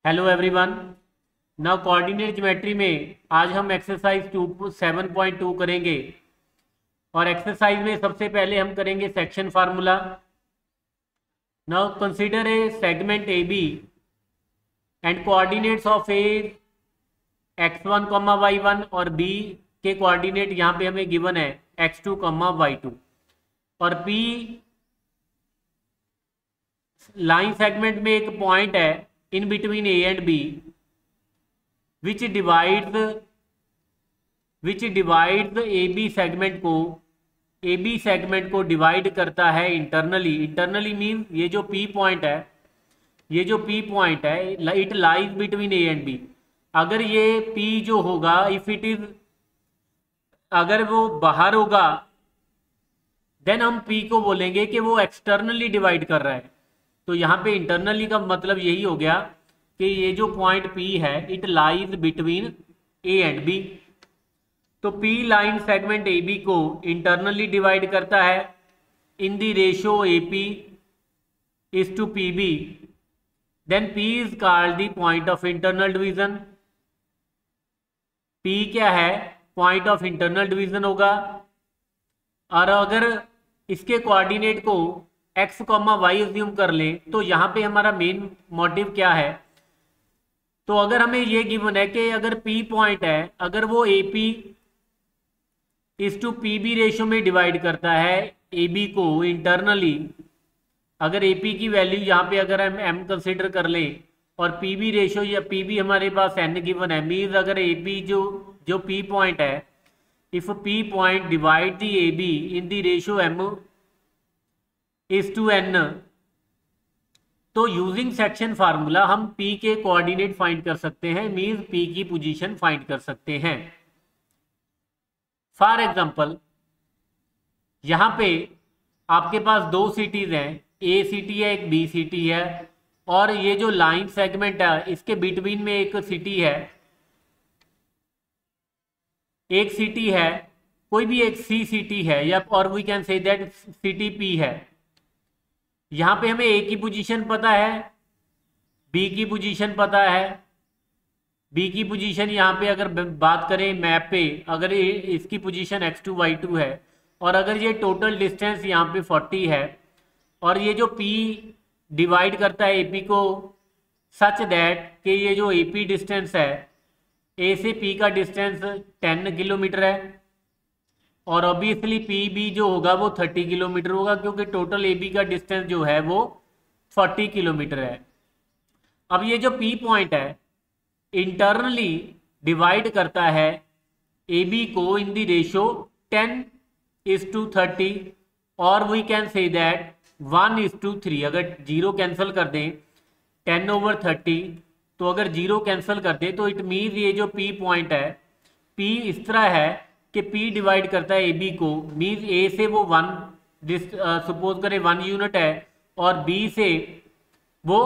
Hello everyone. Now coordinate geometry में आज हम एक्सरसाइज 7.2 करेंगे। और एक्सरसाइज में सबसे पहले हम करेंगे section formula. Now consider a segment A B and coordinates of A x1 y1 और b के कोऑर्डिनेट यहाँ पे हमें गिवन है x2 y2 और p लाइन सेगमेंट में एक पॉइंट है in between A and B which divides A B segment को डिवाइड करता है इंटरनली मीन ये जो P पॉइंट है it lies between A and B. अगर ये P जो होगा अगर वो बाहर होगा देन हम P को बोलेंगे कि वो एक्सटर्नली डिवाइड कर रहा है। तो यहाँ पे इंटरनली का मतलब यही हो गया कि ये जो पॉइंट P है it lies between A and B. तो P line segment A B को इंटरनली डिवाइड करता है in the ratio AP is to PB। Then P is called the point of internal division. P क्या है? Point of internal division होगा। और अगर इसके कोऑर्डिनेट को x, y अज्यूम कर ले तो यहाँ पे हमारा मेन मोटिव क्या है? तो अगर हमें ये गिवन है कि अगर P पॉइंट है, अगर वो AP is to PB ratio में डिवाइड करता है AB को इंटरनली, अगर AP की वैल्यू यहाँ पे अगर हम M कंसिडर कर ले और PB रेशियो या PB हमारे पास N गिवन है, मीन्स अगर AP जो P पॉइंट है, if P point divide the AB in the ratio M is to N, तो यूजिंग सेक्शन फार्मूला हम P के कोऑर्डिनेट फाइंड कर सकते हैं, मीन्स P की पोजीशन फाइंड कर सकते हैं। फॉर एग्जांपल यहां पे आपके पास दो सिटीज हैं, A सिटी है, एक B सिटी है, और ये जो लाइन सेगमेंट है इसके बिटवीन में एक सिटी है, कोई भी एक C सिटी है, या और we can say that city P है। यहाँ पे हमें A की पोजीशन पता है, B की पोजीशन पता है। B की पोजीशन यहाँ पे अगर बात करें मैप पे, अगर इसकी पोजीशन x2 y2 है और अगर ये टोटल डिस्टेंस यहाँ पे 40 है और ये जो P डिवाइड करता है AP को सच दैट कि ये जो AP डिस्टेंस है, A से P का डिस्टेंस 10 किलोमीटर है और ऑब्वियसली PB जो होगा वो 30 किलोमीटर होगा, क्योंकि टोटल AB का डिस्टेंस जो है वो 40 किलोमीटर है। अब ये जो P पॉइंट है इंटरनली डिवाइड करता है AB को इन द रेशियो 10:30, और वी कैन से दैट 1:3। अगर जीरो कैंसिल कर दें 10/30, तो अगर जीरो कैंसिल कर दें तो इट मीन्स ये जो P पॉइंट है, P इस तरह है कि P डिवाइड करता है AB को, मीन्स A से वो 1 करें 1 यूनिट है और B से वो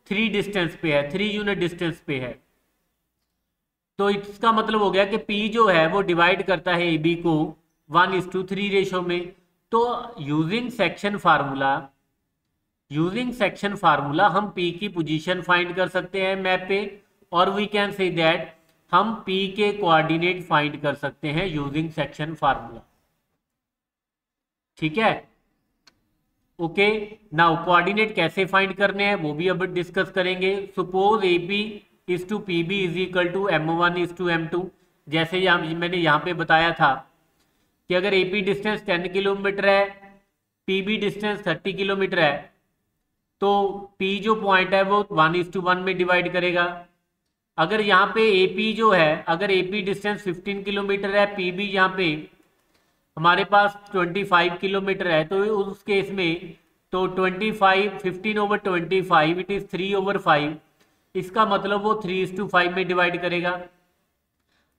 3 डिस्टेंस पे है, 3 यूनिट डिस्टेंस पे है। तो इसका मतलब हो गया कि P जो है वो डिवाइड करता है AB को 1:3 रेशो में। तो यूजिंग सेक्शन फार्मूला हम P की पोजीशन फाइंड कर सकते हैं मैप पे, और वी कैन से दैट हम P के कोऑर्डिनेट फाइंड कर सकते हैं यूजिंग सेक्शन फार्मूला। ठीक है, ओके। नाउ कोऑर्डिनेट कैसे फाइंड करने हैं वो भी अब डिस्कस करेंगे। Suppose AB is to PB is equal to M1 is to M2। जैसे मैंने यहाँ पे बताया था कि अगर AP डिस्टेंस 10 किलोमीटर है, PB डिस्टेंस 30 किलोमीटर है, तो P जो पॉइंट है वो 1:1 में डिवाइड करेगा। अगर यहाँ पे AP जो है, अगर AP डिस्टेंस 15 किलोमीटर है, PB यहाँ पे हमारे पास 25 किलोमीटर है, तो उस केस में तो 15/25 इट इज 3/5। इसका मतलब वो 3:5 में डिवाइड करेगा।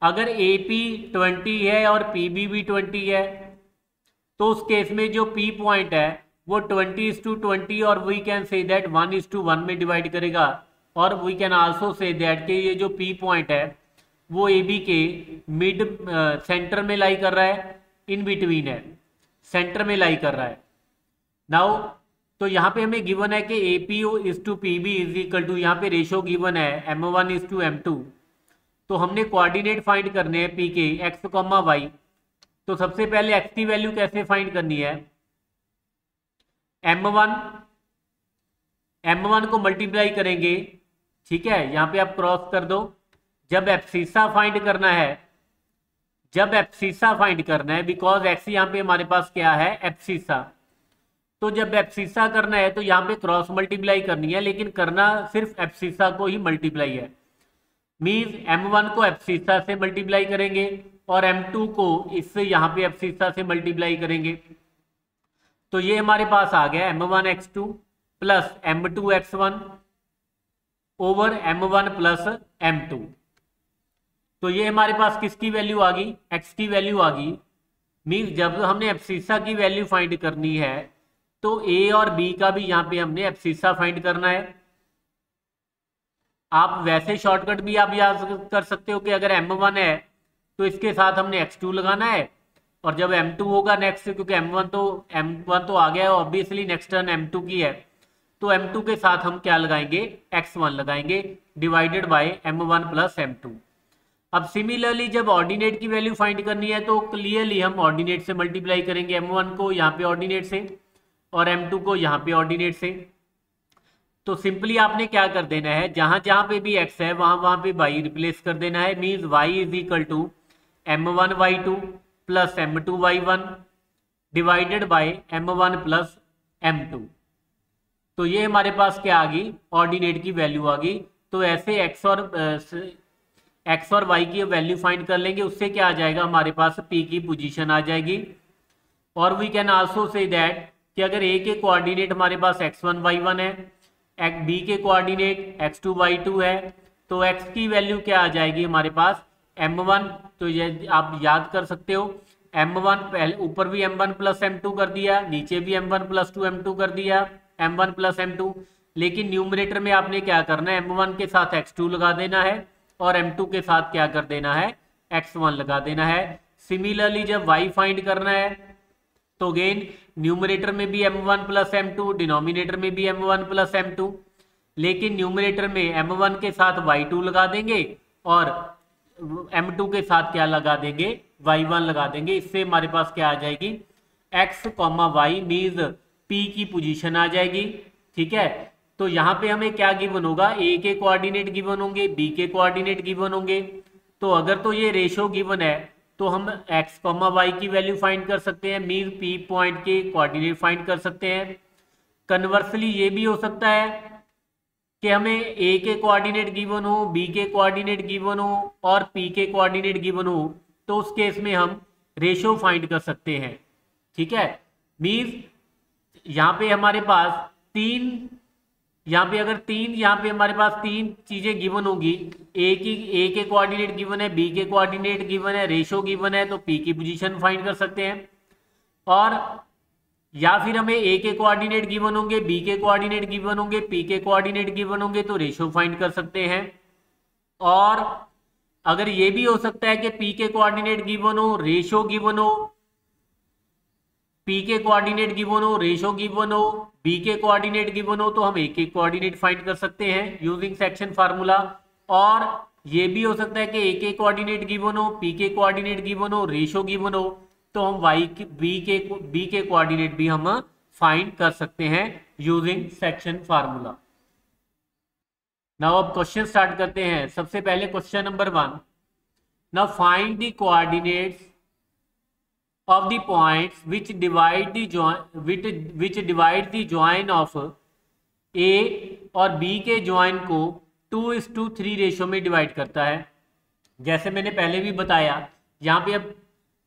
अगर AP 20 है और PB भी 20 है, तो उस केस में जो P पॉइंट है वो 20:20 और वी कैन से दैट 1:1 में डिवाइड करेगा। और we can also say that कि ये जो P पॉइंट है वो AB के मिड सेंटर में लाई कर रहा है, इन बिटवीन है, सेंटर में लाई कर रहा है। नाउ तो यहाँ पे हमें गिवन है कि APO is to PB is equal to, यहाँ पे रेशो गिवन है M1 इज टू M2। तो हमने कोऑर्डिनेट फाइंड करने हैं P के x, y। तो सबसे पहले x की वैल्यू कैसे फाइंड करनी है, M1 को मल्टीप्लाई करेंगे, ठीक है, यहाँ पे आप क्रॉस कर दो। जब एब्सिसा फाइंड करना है, बिकॉज x यहाँ पे हमारे पास क्या है, एब्सिसा। तो जब एब्सिसा करना है तो यहाँ पे क्रॉस मल्टीप्लाई करनी है, लेकिन करना सिर्फ एब्सिसा को ही मल्टीप्लाई है। मीन्स M1 को एब्सिसा से मल्टीप्लाई करेंगे और M2 को इससे यहाँ पे एब्सिसा से मल्टीप्लाई करेंगे। तो ये हमारे पास आ गया M1x2 plus M2x1 over M1 plus M2। तो ये हमारे पास किसकी वैल्यू आ गई, x की वैल्यू आ गई। मीन्स जब हमने एब्सिसा की वैल्यू फाइंड करनी है तो a और b का भी यहाँ पे हमने एब्सिसा फाइंड करना है। आप वैसे शॉर्टकट भी आप याद कर सकते हो कि अगर M1 है तो इसके साथ हमने x2 लगाना है, और जब M2 होगा नेक्स्ट, क्योंकि M1 तो आ गया है ऑब्वियसली, नेक्स्ट टर्न M2 की है, तो M2 के साथ हम क्या लगाएंगे, x1 लगाएंगे divided by M1 plus M2। अब सिमिलरली जब ऑर्डिनेट की वैल्यू फाइंड करनी है तो क्लियरली हम ऑर्डिनेट से मल्टीप्लाई करेंगे, M1 को यहाँ पे ऑर्डिनेट से और M2 को यहाँ पे ऑर्डिनेट से। तो सिंपली आपने क्या कर देना है, जहां जहां पे भी x है वहां पे y रिप्लेस कर देना है। Means y is equal to M1y2 plus M2y1 divided by M1 plus M2। तो ये हमारे पास क्या आ गई, ऑर्डिनेट की वैल्यू आ गई। तो ऐसे x और y की वैल्यू फाइंड कर लेंगे, उससे क्या आ जाएगा, हमारे पास p की पोजीशन आ जाएगी। और we can also say that कि अगर a के कोऑर्डिनेट हमारे पास x1 y1 है, b के कोऑर्डिनेट x2 y2 है, तो x की वैल्यू क्या आ जाएगी हमारे पास, m1। तो ये आप याद कर सकते हो, m1 पहले ऊपर भी m1 प्लस m2 कर दिया, नीचे भी m1 प्लस 2m2 कर दिया, m1 प्लस m2। लेकिन न्यूमरेटर में आपने क्या करना है, m1 के साथ x2 लगा देना है और M2 के साथ क्या कर देना है, x1 लगा देना है। सिमिलरली जब y फाइंड करना है तो अगेन न्यूमरेटर में भी M1 प्लस M2, डिनोमिनेटर में भी M1 प्लस M2, लेकिन न्यूमरेटर में M1 के साथ y2 लगा देंगे और M2 के साथ क्या लगा देंगे, y1 लगा देंगे। इससे हमारे पास क्या आ जाएगी, x, y मीन्स p की पोजीशन आ जाएगी, ठीक है। तो यहाँ पे हमें क्या गिवन होगा, a के कोऑर्डिनेट गिवन होंगे, b के कोऑर्डिनेट गिवन होंगे। तो अगर तो ये रेशो गिवन है तो हम x, y की वैल्यू फाइंड कर सकते हैं, मीन p पॉइंट के कोऑर्डिनेट फाइंड कर सकते हैं। कन्वर्सली ये भी हो सकता है कि हमें a के कोऑर्डिनेट गिवन हो, b के कोऑर्डिनेट गिवन हो और p के कोऑर्डिनेट गिवन हो, तो उस केस में हम रेशो फाइंड कर सकते हैं, ठीक है। मीन्स यहाँ पे हमारे पास यहाँ पे हमारे पास तीन चीजें गिवन होगी, ए के कोऑर्डिनेट गिवन है, बी के कोऑर्डिनेट गिवन है, रेशो गिवन है, तो पी की पोजीशन फाइंड कर सकते हैं। और या फिर हमें ए के कोऑर्डिनेट गिवन होंगे, बी के कोऑर्डिनेट गिवन होंगे, पी के कोऑर्डिनेट गिवन होंगे, तो रेशो फाइंड कर सकते हैं। और अगर ये भी हो सकता है कि पी के कोऑर्डिनेट गिवन हो, रेशो गिवन हो, पी के कोऑर्डिनेट गिवन हो, रेशो गिवन हो, बी के कोऑर्डिनेट गिवन हो, तो हम ए के कोऑर्डिनेट फाइंड कर सकते हैं यूजिंग सेक्शन फार्मूला। और ये भी हो सकता है कि ए के कोऑर्डिनेट गिवन हो, पी के कोऑर्डिनेट गिवन हो, रेशो गिवन हो, तो हम बी के कोऑर्डिनेट भी हम फाइंड कर सकते हैं यूजिंग सेक्शन फार्मूला। नाउ अब क्वेश्चन स्टार्ट करते हैं। सबसे पहले question number 1, now find the coordinates of the points which divide the join of A और B के ज्वाइन को 2:3 रेशो में डिवाइड करता है। जैसे मैंने पहले भी बताया, यहाँ पे अब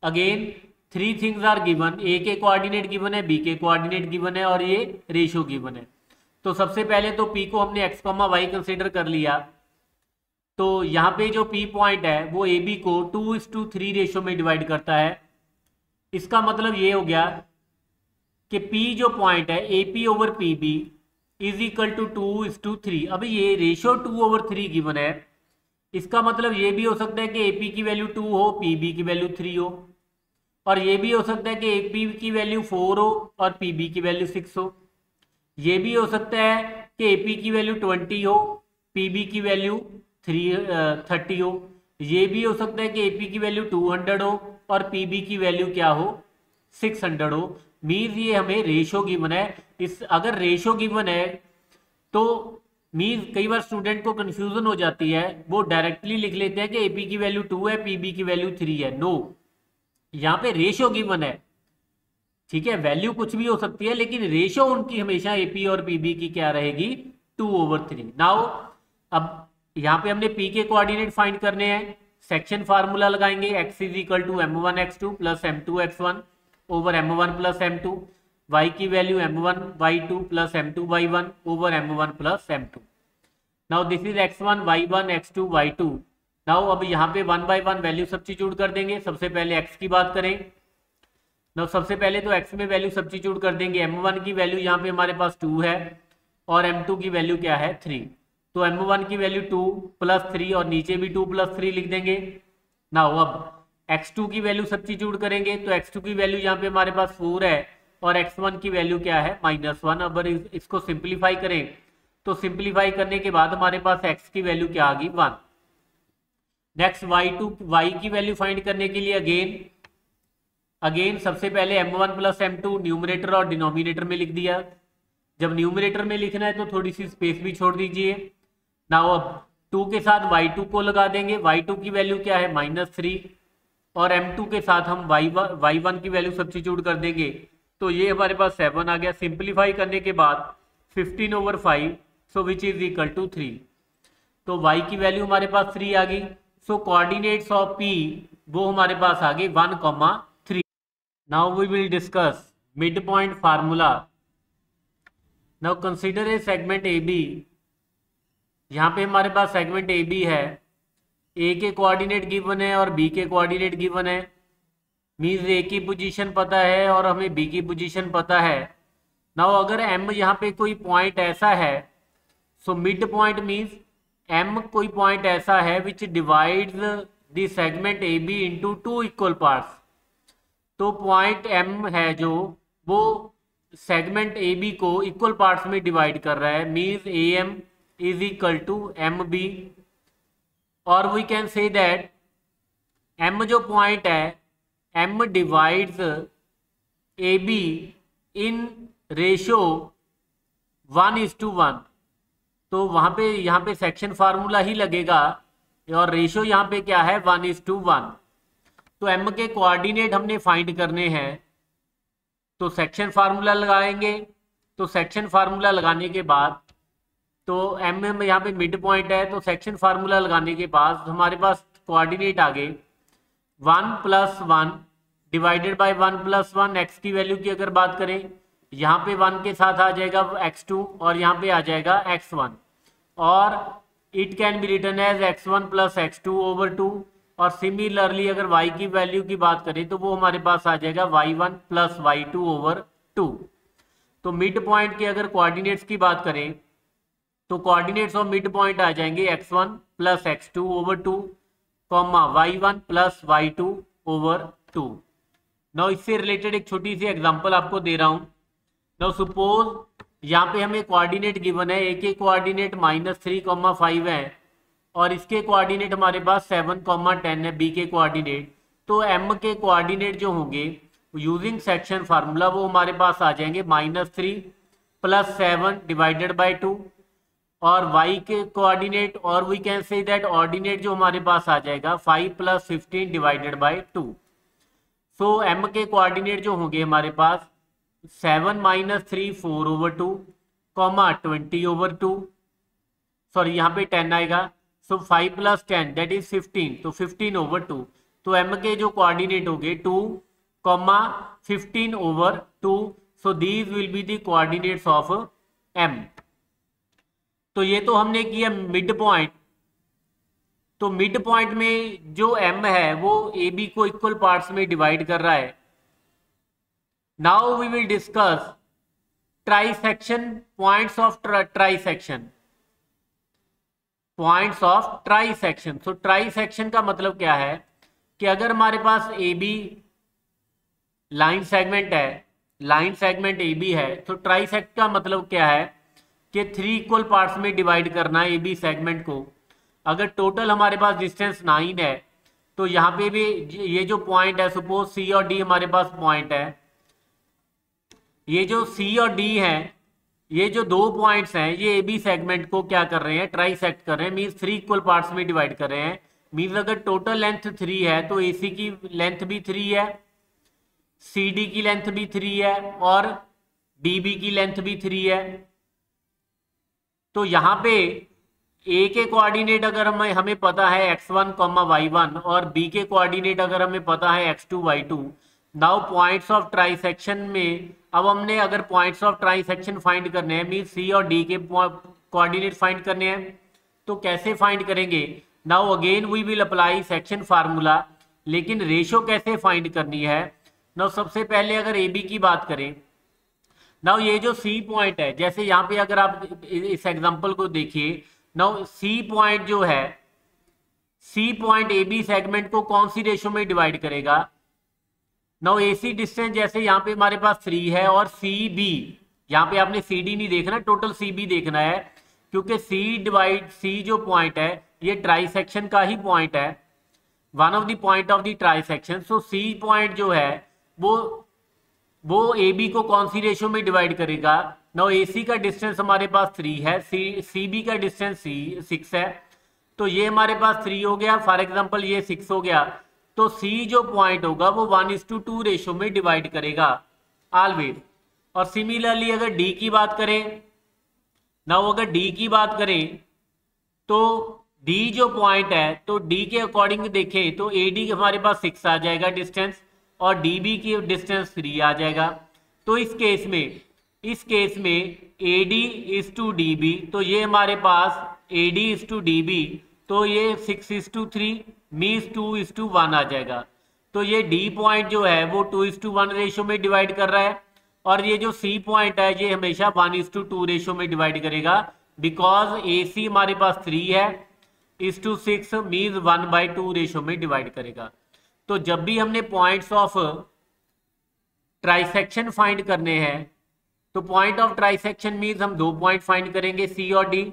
again 3 things are given, A के कोऑर्डिनेट गिवन है, B के कोऑर्डिनेट गिवन है और ये रेशो गिवन है। तो सबसे पहले तो P को हमने x, y कंसिडर कर लिया। तो यहाँ पे जो P पॉइंट है वो AB को 2:3 रेशो में डिवाइड करता है। इसका मतलब ये हो गया कि P जो पॉइंट है AP over PB is equal to 2:3। अभी ये रेशो 2/3 गिवन है, इसका मतलब ये भी हो सकता है कि AP की वैल्यू 2 हो, PB की वैल्यू 3 हो, और ये भी हो सकता है कि AP की वैल्यू 4 हो और PB की वैल्यू 6 हो। ये भी हो सकता है कि एपी की वैल्यू 20 हो, पीबी की वैल्यू 30 हो। ये भी हो सकता है कि एपी की वैल्यू 200 हो और पीबी की वैल्यू क्या हो, 600 हो। मीन्स ये हमें रेशो गिवन है। इस अगर रेशो गिवन है तो मीन्स कई बार स्टूडेंट को कंफ्यूजन हो जाती है, वो डायरेक्टली लिख लेते हैं कि एपी की वैल्यू 2 है, पीबी की वैल्यू 3 है। नो, यहाँ पे रेशो गिवन है, ठीक है। वैल्यू कुछ भी हो सकती है लेकिन रेशो उनकी हमेशा एपी और पीबी की क्या रहेगी, 2/3। नाउ अब यहाँ पे हमने पी के कोऑर्डिनेट फाइंड करने हैं। सेक्शन फार्मूला लगाएंगे, x is equal to m1x2 plus m2x1 over m1 plus m2। y की value m1y2 plus m2y1 over m1 plus m2। Now this is x1 y1 x2 y2। Now अब यहाँ पे 1 bye 1 value substitute कर देंगे। सबसे पहले x की बात करें, नाउ सबसे पहले तो x में वैल्यू सब्स्टिट्यूट कर देंगे। m1 की वैल्यू यहाँ पे हमारे पास 2 है और m2 की वैल्यू क्या है, 3। तो m1 की वैल्यू 2 प्लस 3 और नीचे भी 2 प्लस 3 लिख देंगे। नाउ अब x2 की वैल्यू सब्स्टिट्यूट करेंगे तो x2 की वैल्यू यहाँ पे हमारे पास 4 है और x1 की वैल्यू क्या है, -1। अब इसको सिंप्लीफाई करें तो सिंप्लीफाई करने के बाद हमारे पास x की वैल्यू क्या आ गई, 1। नेक्स्ट y की वैल्यू फाइंड करने के लिए अगेन सबसे पहले m1 प्लस m2 न्यूमरेटर और डिनोमिनेटर में लिख दिया। जब न्यूमरेटर में लिखना है तो थोड़ी सी स्पेस भी छोड़ दीजिए। नाउ अब 2 के साथ y2 को लगा देंगे। y2 की वैल्यू क्या है, -3 और m2 के साथ हम y1 की वैल्यू सब्स्टिट्यूट कर देंगे तो ये हमारे पास 7 आ गया। सिंप्लीफाई करने के बाद 15/5 सो विच इज इक्वल टू 3। तो y की वैल्यू हमारे पास 3 आ गई। सो कोऑर्डिनेट्स ऑफ p वो हमारे पास आ गए 1,3। Now we will discuss mid point formula. Now consider a segment A B. यहाँ पे हमारे पास सेगमेंट ए बी है, ए के कोऑर्डिनेट गिवन है और बी के कोऑर्डिनेट गिवन है। मीन्स ए की पोजीशन पता है और हमें बी की पोजीशन पता है। नाउ अगर एम यहाँ पे कोई पॉइंट ऐसा है, so mid point means M कोई पॉइंट ऐसा है which divides the segment A B into 2 equal parts. तो पॉइंट एम है जो वो सेगमेंट ए बी को इक्वल पार्ट्स में डिवाइड कर रहा है। Means A M is equal to M B, और we can say that M जो पॉइंट है, M divides A B in ratio 1:1। तो वहां पे यहाँ पे सेक्शन फार्मूला ही लगेगा और रेशियो यहाँ पे क्या है, 1:1। तो एम के कोऑर्डिनेट हमने फाइंड करने हैं तो सेक्शन फार्मूला लगाएंगे। तो सेक्शन फार्मूला लगाने के बाद तो एम एम यहाँ पे मिड पॉइंट है, तो सेक्शन फार्मूला लगाने के बाद हमारे पास कोऑर्डिनेट आ गए 1 + 1 डिवाइडेड बाय 1 + 1। एक्स की वैल्यू की अगर बात करें, यहाँ पे 1 के साथ आ जाएगा x2 और यहाँ पे आ जाएगा x1, और it can be written as x1 + x2/2। और सिमिलरली अगर y की वैल्यू की बात करें तो वो हमारे पास आ जाएगा y1 + y2/2। तो मिड पॉइंट के अगर कोऑर्डिनेट्स की बात करें तो कोऑर्डिनेट्स ऑफ मिड पॉइंट आ जाएंगे x1 + x2/2, y1 + y2/2। Now इससे रिलेटेड एक छोटी सी एग्जांपल आपको दे रहा हूं। नाउ सपोज यहाँ पे हमें कोऑर्डिनेट गिवन है, ए के कोऑर्डिनेट -3,5 है और इसके कोऑर्डिनेट हमारे पास 7,10 है, बी के कोऑर्डिनेट। तो एम के कोऑर्डिनेट जो होंगे यूजिंग सेक्शन फार्मूला वो हमारे पास आ जाएंगे -3 + 7 डिवाइडेड बाय 2, और y के कोऑर्डिनेट, और we can say that ordinate जो हमारे पास आ जाएगा 5 + 15 डिवाइडेड बाय 2। सो m के कोऑर्डिनेट जो होंगे हमारे पास 7 - 3 4/2, 20/2, सॉरी यहाँ पे 10 आएगा। सो 5 + 10 दैट इज 15, तो 15/2। तो m के जो कोऑर्डिनेट होंगे 2, 15/2। So these will be the coordinates of m। तो ये तो हमने किया मिड पॉइंट। तो मिड पॉइंट में जो m है वो ए बी को इक्वल पार्ट्स में डिवाइड कर रहा है। Now we will discuss trisection, points of trisection, points of trisection. तो ट्राइसेक्शन का मतलब क्या है कि अगर हमारे पास ए बी लाइन सेगमेंट है लाइन सेगमेंट ए बी है, तो ट्राइसेक्ट का मतलब क्या है कि 3 इक्वल पार्ट्स में डिवाइड करना है ए बी सेगमेंट को। अगर टोटल हमारे पास डिस्टेंस 9 है तो यहाँ पे भी ये जो पॉइंट है, सपोज सी और डी हमारे पास पॉइंट है, ये जो सी और डी है, ये जो दो पॉइंट्स हैं, ये ए बी सेगमेंट को क्या कर रहे हैं, ट्राइसेक्ट कर रहे हैं, मीन्स 3 इक्वल पार्ट्स में डिवाइड कर रहे हैं। मीन्स अगर टोटल लेंथ 3 है तो ए सी की लेंथ भी 3 है, सी डी की लेंथ भी 3 है और डी बी की लेंथ भी 3 है। तो यहाँ पे ए के कोऑर्डिनेट अगर हमें पता है x1, y1 और बी के कोऑर्डिनेट अगर हमें पता है x2, y2। Now points of trisection में अब हमने अगर पॉइंट्स ऑफ ट्राइसेक्शन फाइंड करने हैं, मीन सी और डी के कोऑर्डिनेट फाइंड करने हैं, तो कैसे फाइंड करेंगे। Now again we will apply section formula, लेकिन रेशो कैसे फाइंड करनी है। नाउ सबसे पहले अगर ए बी की बात करें, नाउ ये जो सी पॉइंट है, जैसे यहाँ पे अगर आप इस एग्जांपल को देखिए, नाउ सी पॉइंट जो है, C point A B segment को कौन सी रेशो में डिवाइड करेगा। नाउ ए सी डिस्टेंस जैसे यहाँ पे हमारे पास 3 है और सी बी, यहाँ पे आपने सी डी नहीं देखना, टोटल सी बी देखना है, क्योंकि सी जो पॉइंट है ये ट्राइसेक्शन का ही पॉइंट है, one of the point of the trisection. So C point जो है वो ए बी को कौन सी रेशो में डिवाइड करेगा। नाउ ए सी का डिस्टेंस हमारे पास 3 है, सी बी का डिस्टेंस 6 है, तो ये हमारे पास 3 हो गया, फॉर एग्जांपल ये 6 हो गया, तो सी जो पॉइंट होगा वो 1:2 रेशो में डिवाइड करेगा ऑलवेज। और सिमिलरली अगर डी की बात करें, नाउ अगर डी की बात करें तो डी जो पॉइंट है, तो डी के अकॉर्डिंग देखें तो ए डी हमारे पास 6 आ जाएगा डिस्टेंस और डी बी की डिस्टेंस 3 आ जाएगा। तो इस केस में A D is to D B, तो ये हमारे पास A D is to D B, तो ये 6:3 मीन्स 2:1 आ जाएगा। तो ये डी पॉइंट जो है वो 2:1 रेशो में डिवाइड कर रहा है, और ये जो सी पॉइंट है ये हमेशा 1:2 रेशो में डिवाइड करेगा, बिकॉज ए सी हमारे पास 3 है, इज टू 6 मीन्स 1/2 रेशो में डिवाइड करेगा। तो जब भी हमने पॉइंट्स ऑफ ट्राइसेक्शन फाइंड करने हैं, तो पॉइंट ऑफ ट्राइसेक्शन मीन्स हम 2 पॉइंट फाइंड करेंगे, सी और डी।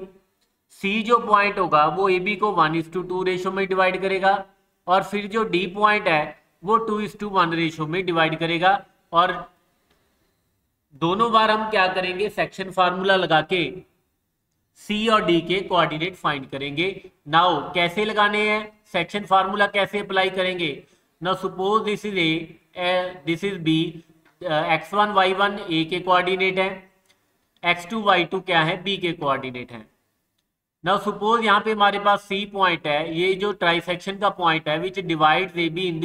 सी जो पॉइंट होगा वो ए बी को 1:2 रेशो में डिवाइड करेगा, और फिर जो डी पॉइंट है वो 2:1 रेशो में डिवाइड करेगा। और दोनों बार हम क्या करेंगे, सेक्शन फार्मूला लगा के सी और डी के कोऑर्डिनेट फाइंड करेंगे। नाउ कैसे लगाने हैं, सेक्शन फार्मूला कैसे अप्लाई करेंगे। Now suppose this is B, x1 y1 A के कोऑर्डिनेट है, x2 y2 क्या है, बी के कोऑर्डिनेट है। नाउ सपोज यहाँ पे हमारे पास सी पॉइंट है, ये जो ट्राइसेक्शन का पॉइंट है which divides A B in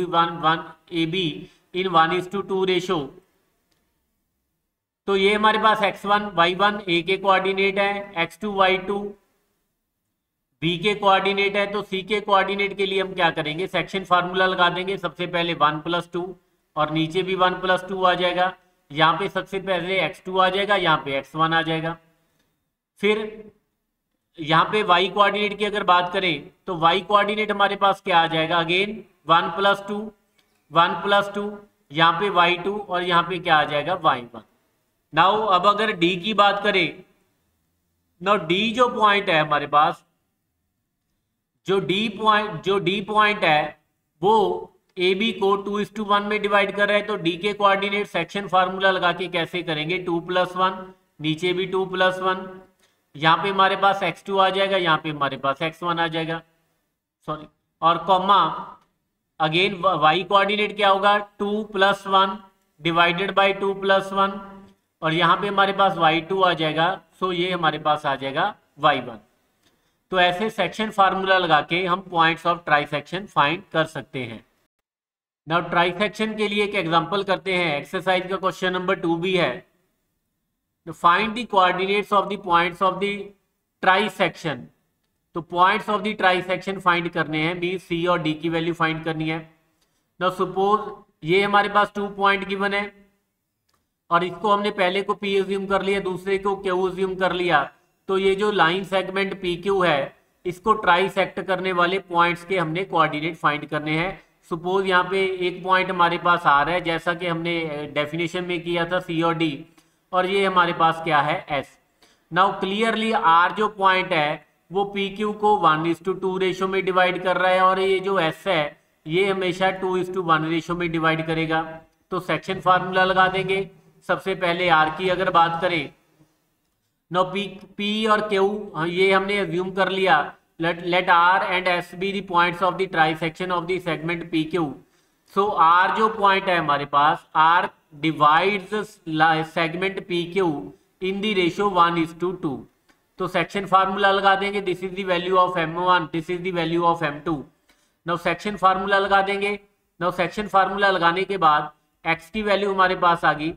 A B in 1:2 ratio. तो ये हमारे पास x1 y1 ए के कोऑर्डिनेट है, x2 y2 बी के कोऑर्डिनेट है। तो सी के कोऑर्डिनेट के लिए हम क्या करेंगे, सेक्शन फार्मूला लगा देंगे। सबसे पहले 1+2 और नीचे भी 1+2 आ जाएगा, यहाँ पे सबसे पहले x2 आ जाएगा, यहाँ पे x1 आ जाएगा। फिर यहाँ पे y कोऑर्डिनेट की अगर बात करें तो y कोऑर्डिनेट हमारे पास क्या आ जाएगा, अगेन 1+2 यहाँ पे y2 और यहाँ पे क्या आ जाएगा, y1। नाउ अब अगर d की बात करें, नाउ d जो पॉइंट है हमारे पास, जो d पॉइंट है वो ए बी को 2:1 में डिवाइड कर रहा है। तो d के कोऑर्डिनेट सेक्शन फार्मूला लगा के कैसे करेंगे, 2+1, नीचे भी 2+1, यहाँ पे हमारे पास x2 आ जाएगा, यहाँ पे हमारे पास x1 आ जाएगा, सॉरी, और कॉमा अगेन y कोऑर्डिनेट क्या होगा, 2+1 डिवाइडेड बाय 2+1, और यहाँ पे हमारे पास y2 आ जाएगा, सो ये हमारे पास आ जाएगा y1। तो ऐसे सेक्शन फार्मूला लगा के हम पॉइंट्स ऑफ ट्राइसेक्शन फाइंड कर सकते हैं। नाउ ट्राइसेक्शन के लिए एक एग्जांपल करते हैं, एक्सरसाइज का क्वेश्चन नंबर 2 भी है। Find the coordinates of the points of the trisection. तो points of the trisection find करने हैं, मीन सी और डी की वैल्यू फाइंड करनी है। नाउ सपोज ये हमारे पास 2 पॉइंट गिवन है, और इसको हमने पहले को P अज्यूम कर लिया, दूसरे को Q अज्यूम कर लिया। तो ये जो लाइन सेगमेंट PQ है, इसको ट्राइसेक्ट करने वाले पॉइंट्स के हमने कोऑर्डिनेट फाइंड करने हैं। सपोज यहाँ पे एक पॉइंट हमारे पास आ रहा है जैसा कि हमने डेफिनेशन में किया था सी और डी, और ये हमारे पास क्या है एस। नाउ क्लियरली आर जो पॉइंट है वो पी क्यू को 1:2 रेशो में डिवाइड कर रहा है, और ये जो एस है ये हमेशा 2:1 रेशो में डिवाइड करेगा। तो सेक्शन फार्मूला लगा देंगे। सबसे पहले आर की अगर बात करें, नो पी और क्यू ये हमने अज्यूम कर लिया, let R and S be the points of the trisection of the segment PQ. So R जो point है हमारे पास, R divides segment PQ in the ratio 1:2। तो सेक्शन फार्मूला लगा देंगे, this is the value of M1, this is the value of M2। Now section formula लगा देंगे। Now section formula लगाने के बाद x की वैल्यू हमारे पास आ गई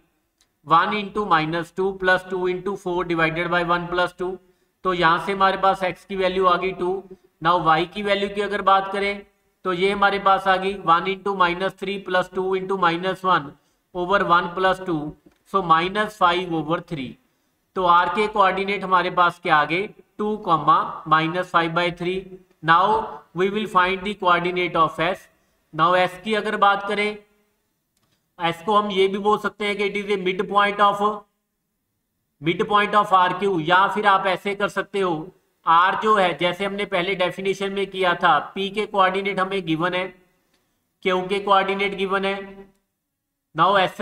1 × -2 + 2 × 4 डिवाइडेड बाई 1 + 2। तो यहाँ से हमारे पास x की वैल्यू आ गई 2। नाउ y की वैल्यू की अगर बात करें तो ये हमारे पास आ गई 1 × -3 + 2 × -1 ओवर 1 + 2, सो -5/3। तो r के कोऑर्डिनेट हमारे पास क्या आ गए 2, -5/3। Now we will find the coordinate of s। Now s की अगर बात करें, s को हम ये भी बोल सकते हैं कि it is a mid point of R Q, या फिर आप ऐसे कर सकते हो r जो है जैसे हमने पहले डेफिनेशन में किया था, p के कोऑर्डिनेट हमें गिवन है, q के कोऑर्डिनेट गिवन है। नाउ s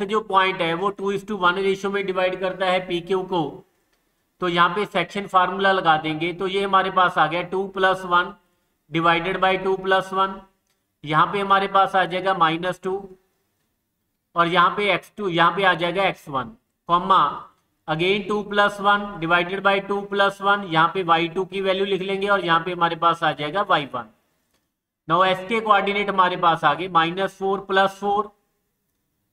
जो पॉइंट है वो 2:1 रेशियो में डिवाइड करता है पी क्यू को। तो यहाँ पे सेक्शन फार्मूला लगा देंगे, तो ये हमारे पास आ गया 2 + 1 डिवाइडेड बाई 2 + 1। यहाँ पे हमारे पास आ जाएगा -2, और यहाँ पे x2 यहाँ पे आ जाएगा x1, comma again 2 + 1 divided by 2 + 1। यहाँ पे y2 की वैल्यू लिख लेंगे, और यहाँ पे हमारे पास आ जाएगा y1। नाउ s के कोऑर्डिनेट हमारे पास आ गए -4 + 4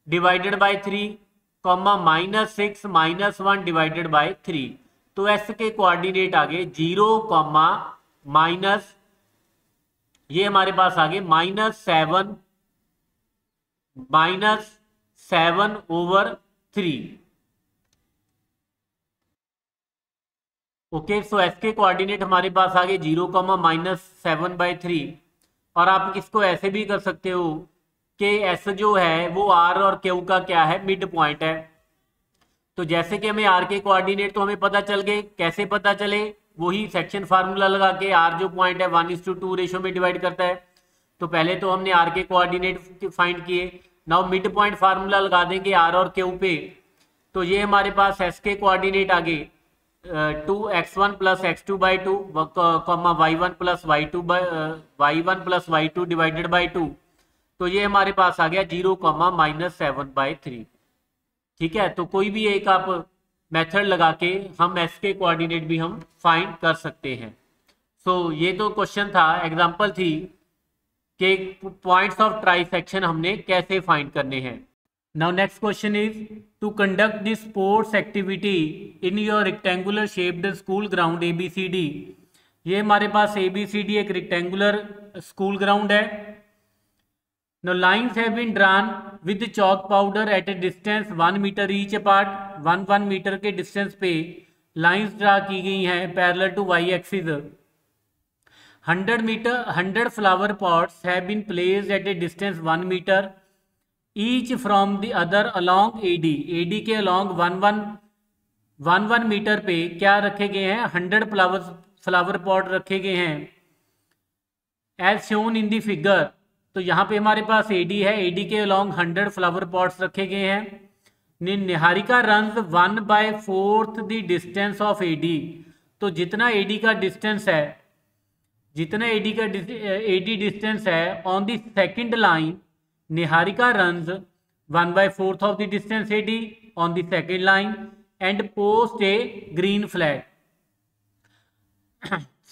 divided by 3, comma -6 - 1 divided by 3। तो s के कोऑर्डिनेट आ गए 0, ये हमारे पास आ गए -7/3। ओके, सो s के कोऑर्डिनेट हमारे पास आ गए 0, -7/3। और आप इसको ऐसे भी कर सकते हो कि s जो है वो r और q का क्या है मिड पॉइंट है। तो जैसे कि हमें r के कोऑर्डिनेट तो हमें पता चल गए, कैसे पता चले, वही सेक्शन फार्मूला लगा के r जो पॉइंट है 1:2 रेशो में डिवाइड करता है। तो पहले तो हमने r के कोऑर्डिनेट फाइंड किए। नाउ मिड पॉइंट फार्मूला लगा देंगे r और q पे। तो ये हमारे पास s के कोऑर्डिनेट आ गए 2x1 + x2/2, y1 + y2 divided by 2। तो ये हमारे पास आ गया 0, -7/3। ठीक है, तो कोई भी एक आप मेथड लगा के हम s के कोऑर्डिनेट भी हम फाइंड कर सकते हैं। सो ये तो क्वेश्चन था, एग्जांपल थी कि पॉइंट्स ऑफ ट्राइसेक्शन हमने कैसे फाइंड करने हैं। Now next question is to conduct this sports activity in your rectangular shaped school ground ABCD। ये हमारे पास ABCD एक रेक्टेंगुलर स्कूल ग्राउंड है। Now lines have been drawn with chalk powder at a distance 1 meter each apart। 1 metre के distance पे lines draw की गई हैं parallel to y axis. 100 flower pots have been placed at a distance 1 metre each from the other along AD के along 1 metre पे क्या रखे गए हैं 100 फ्लावर पॉट रखे गए हैं as shown in the figure. तो यहाँ पे हमारे पास AD है, AD के अलोंग 100 फ्लावर पॉट्स रखे गए हैं। Niharika runs 1/4 the distance of AD। तो जितना AD का डिस्टेंस है, AD डिस्टेंस है on the second line, Niharika runs 1/4 of the distance AD on the second line and post a green flag.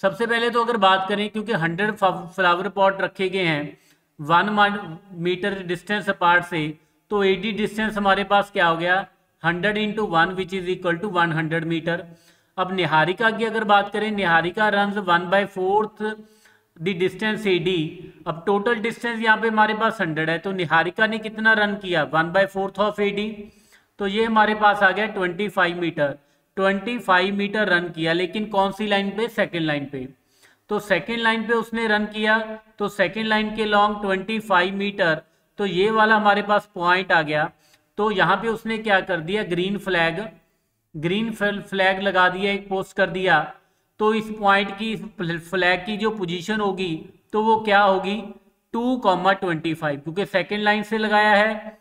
सबसे पहले तो अगर बात करें, क्योंकि 100 फ्लावर पॉट रखे गए हैं 1 मीटर डिस्टेंस अपार्ट से, तो AD डिस्टेंस हमारे पास क्या हो गया 100 × 1 which is equal to 100 metre. अब निहारिका की अगर बात करें, Niharika runs 1/4 the distance AD। अब टोटल डिस्टेंस यहाँ पे हमारे पास 100 है, तो निहारिका ने कितना रन किया 1/4 ऑफ AD। तो ये हमारे पास आ गया 25 मीटर। 25 मीटर रन किया, लेकिन कौन सी लाइन पे, सेकेंड लाइन पे। तो सेकेंड लाइन पे उसने रन किया, तो सेकेंड लाइन के लॉन्ग 25 मीटर, तो ये वाला हमारे पास पॉइंट आ गया। तो यहाँ पे उसने क्या कर दिया, ग्रीन फ्लैग लगा दिया, एक पोस्ट कर दिया। तो इस पॉइंट की, फ्लैग की जो पोजीशन होगी तो वो क्या होगी, 2,25, क्योंकि सेकेंड लाइन से लगाया है,